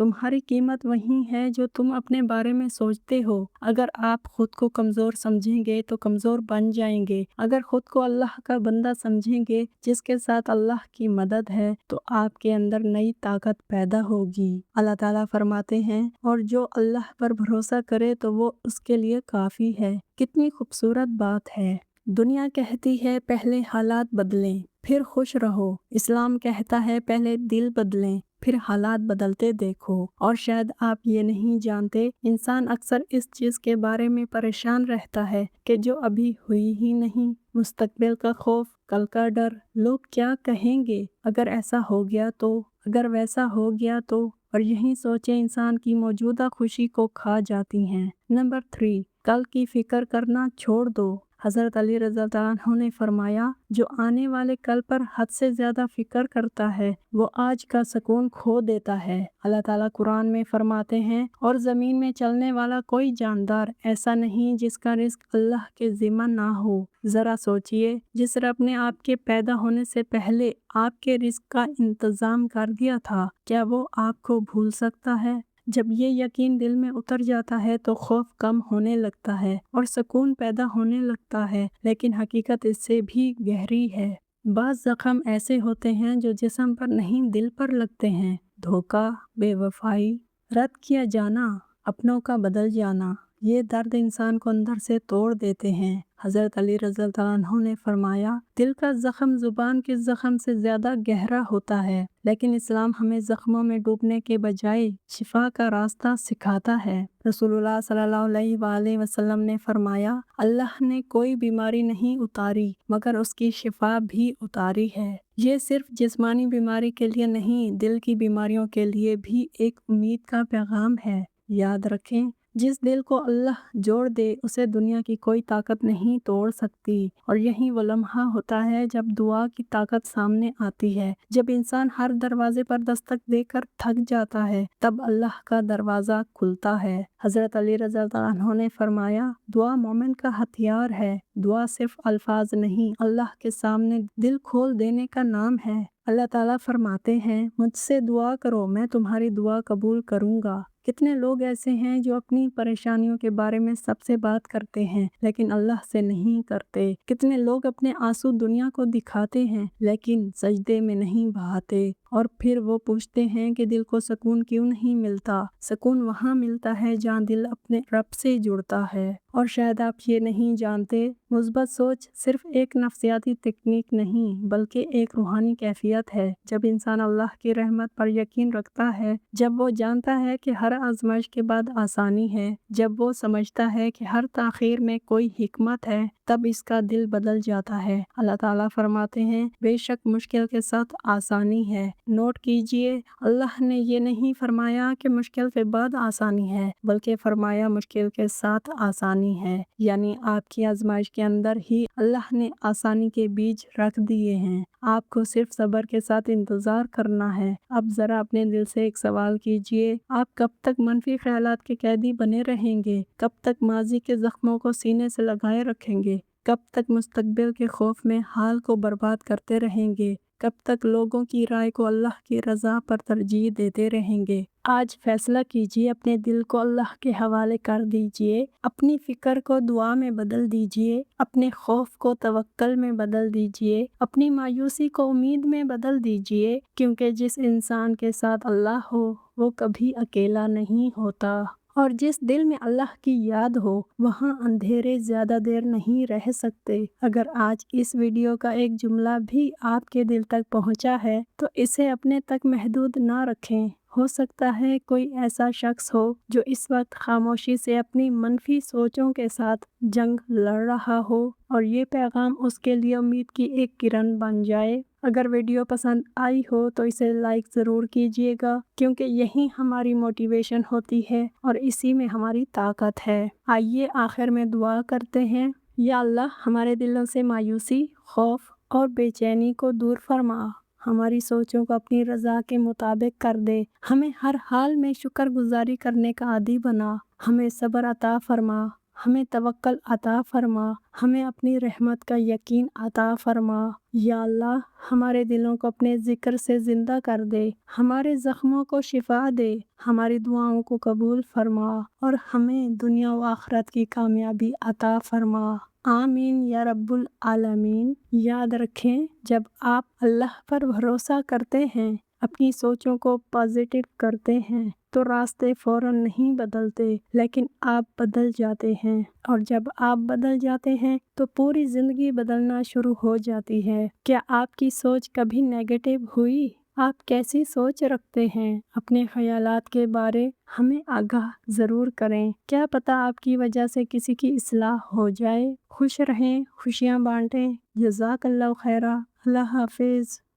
تمہاری قیمت وہی ہے جو تم اپنے بارے میں سوچتے ہو۔ اگر آپ خود کو کمزور سمجھیں گے تو کمزور بن جائیں گے۔ اگر خود کو اللہ کا بندہ سمجھیں گے جس کے ساتھ اللہ کی مدد ہے تو آپ کے اندر نئی طاقت پیدا ہوگی۔ اللہ تعالیٰ فرماتے ہیں اور جو اللہ پر بھروسہ کرے تو وہ اس کے لیے کافی ہے۔ کتنی خوبصورت بات ہے۔ دنیا کہتی ہے پہلے حالات بدلیں پھر خوش رہو۔ اسلام کہتا ہے پہلے دل بدلیں پھر حالات بدلتے دیکھو۔ اور شاید آپ یہ نہیں جانتے، انسان اکثر اس چیز کے بارے میں پریشان رہتا ہے کہ جو ابھی ہوئی ہی نہیں۔ مستقبل کا خوف، کل کا ڈر، لوگ کیا کہیں گے، اگر ایسا ہو گیا تو، اگر ویسا ہو گیا تو، اور یہی سوچیں انسان کی موجودہ خوشی کو کھا جاتی ہیں۔ نمبر 3، کل کی فکر کرنا چھوڑ دو۔ حضرت علی رضی اللہ عنہ نے فرمایا، جو آنے والے کل پر حد سے زیادہ فکر کرتا ہے وہ آج کا سکون کھو دیتا ہے۔ اللہ تعالیٰ قرآن میں فرماتے ہیں، اور زمین میں چلنے والا کوئی جاندار ایسا نہیں جس کا رزق اللہ کے ذمہ نہ ہو۔ ذرا سوچئے، جس رب نے آپ کے پیدا ہونے سے پہلے آپ کے رزق کا انتظام کر دیا تھا، کیا وہ آپ کو بھول سکتا ہے؟ جب یہ یقین دل میں اتر جاتا ہے تو خوف کم ہونے لگتا ہے اور سکون پیدا ہونے لگتا ہے، لیکن حقیقت اس سے بھی گہری ہے۔ بعض زخم ایسے ہوتے ہیں جو جسم پر نہیں دل پر لگتے ہیں۔ دھوکہ، بے وفائی، رد کیا جانا، اپنوں کا بدل جانا، یہ درد انسان کو اندر سے توڑ دیتے ہیں۔ حضرت علی رضی اللہ عنہ نے فرمایا، دل کا زخم زبان کے زخم سے زیادہ گہرا ہوتا ہے، لیکن اسلام ہمیں زخموں میں ڈوبنے کے بجائے شفا کا راستہ سکھاتا ہے۔ رسول اللہ صلی اللہ علیہ وآلہ وسلم نے فرمایا، اللہ نے کوئی بیماری نہیں اتاری مگر اس کی شفا بھی اتاری ہے۔ یہ صرف جسمانی بیماری کے لیے نہیں، دل کی بیماریوں کے لیے بھی ایک امید کا پیغام ہے۔ یاد رکھیں، جس دل کو اللہ جوڑ دے اسے دنیا کی کوئی طاقت نہیں توڑ سکتی۔ اور یہی وہ لمحہ ہوتا ہے جب دعا کی طاقت سامنے آتی ہے۔ جب انسان ہر دروازے پر دستک دے کر تھک جاتا ہے تب اللہ کا دروازہ کھلتا ہے۔ حضرت علی رضی اللہ عنہ نے فرمایا، دعا مومن کا ہتھیار ہے۔ دعا صرف الفاظ نہیں، اللہ کے سامنے دل کھول دینے کا نام ہے۔ اللہ تعالیٰ فرماتے ہیں، مجھ سے دعا کرو میں تمہاری دعا قبول کروں گا۔ کتنے لوگ ایسے ہیں جو اپنی پریشانیوں کے بارے میں سب سے بات کرتے ہیں لیکن اللہ سے نہیں کرتے۔ کتنے لوگ اپنے آنسو دنیا کو دکھاتے ہیں لیکن سجدے میں نہیں بہاتے، اور پھر وہ پوچھتے ہیں کہ دل کو سکون کیوں نہیں ملتا۔ سکون وہاں ملتا ہے جہاں دل اپنے رب سے جڑتا ہے۔ اور شاید آپ یہ نہیں جانتے، مثبت سوچ صرف ایک نفسیاتی تکنیک نہیں بلکہ ایک روحانی کیفیت ہے۔ جب انسان اللہ کی رحمت پر یقین رکھتا ہے، جب وہ جانتا ہے کہ ہر آزمائش کے بعد آسانی ہے، جب وہ سمجھتا ہے کہ ہر تاخیر میں کوئی حکمت ہے، تب اس کا دل بدل جاتا ہے۔ اللہ تعالیٰ فرماتے ہیں، بے شک مشکل کے ساتھ آسانی ہے۔ نوٹ کیجئے، اللہ نے یہ نہیں فرمایا کہ مشکل کے بعد آسانی ہے، بلکہ فرمایا مشکل کے ساتھ آسانی ہے۔ یعنی آپ کی آزمائش کے اندر ہی اللہ نے آسانی کے بیج رکھ دیے ہیں۔ آپ کو صرف صبر کے ساتھ انتظار کرنا ہے۔ اب ذرا اپنے دل سے ایک سوال کیجئے، آپ کب تک منفی خیالات کے قیدی بنے رہیں گے؟ کب تک ماضی کے زخموں کو سینے سے لگائے رکھیں گے؟ کب تک مستقبل کے خوف میں حال کو برباد کرتے رہیں گے؟ کب تک لوگوں کی رائے کو اللہ کی رضا پر ترجیح دیتے رہیں گے؟ آج فیصلہ کیجئے، اپنے دل کو اللہ کے حوالے کر دیجئے، اپنی فکر کو دعا میں بدل دیجئے، اپنے خوف کو توکل میں بدل دیجئے، اپنی مایوسی کو امید میں بدل دیجئے، کیونکہ جس انسان کے ساتھ اللہ ہو وہ کبھی اکیلا نہیں ہوتا۔ اور جس دل میں اللہ کی یاد ہو وہاں اندھیرے زیادہ دیر نہیں رہ سکتے۔ اگر آج اس ویڈیو کا ایک جملہ بھی آپ کے دل تک پہنچا ہے تو اسے اپنے تک محدود نہ رکھیں۔ ہو سکتا ہے کوئی ایسا شخص ہو جو اس وقت خاموشی سے اپنی منفی سوچوں کے ساتھ جنگ لڑ رہا ہو، اور یہ پیغام اس کے لیے امید کی ایک کرن بن جائے۔ اگر ویڈیو پسند آئی ہو تو اسے لائک ضرور کیجیے گا، کیونکہ یہی ہماری موٹیویشن ہوتی ہے اور اسی میں ہماری طاقت ہے۔ آئیے آخر میں دعا کرتے ہیں۔ یا اللہ، ہمارے دلوں سے مایوسی، خوف اور بے چینی کو دور فرما، ہماری سوچوں کو اپنی رضا کے مطابق کر دے، ہمیں ہر حال میں شکر گزاری کرنے کا عادی بنا، ہمیں صبر عطا فرما، ہمیں توکل عطا فرما، ہمیں اپنی رحمت کا یقین عطا فرما۔ یا اللہ ہمارے دلوں کو اپنے ذکر سے زندہ کر دے، ہمارے زخموں کو شفا دے، ہماری دعاؤں کو قبول فرما اور ہمیں دنیا و آخرت کی کامیابی عطا فرما۔ آمین یا رب العالمین۔ یاد رکھیں، جب آپ اللہ پر بھروسہ کرتے ہیں، اپنی سوچوں کو پازیٹیو کرتے ہیں تو راستے فوراً نہیں بدلتے، لیکن آپ بدل جاتے ہیں، اور جب آپ بدل جاتے ہیں تو پوری زندگی بدلنا شروع ہو جاتی ہے۔ کیا آپ کی سوچ کبھی نیگیٹو ہوئی؟ آپ کیسی سوچ رکھتے ہیں؟ اپنے خیالات کے بارے ہمیں آگاہ ضرور کریں، کیا پتہ آپ کی وجہ سے کسی کی اصلاح ہو جائے۔ خوش رہیں، خوشیاں بانٹیں۔ جزاک اللہ خیرہ۔ اللہ حافظ۔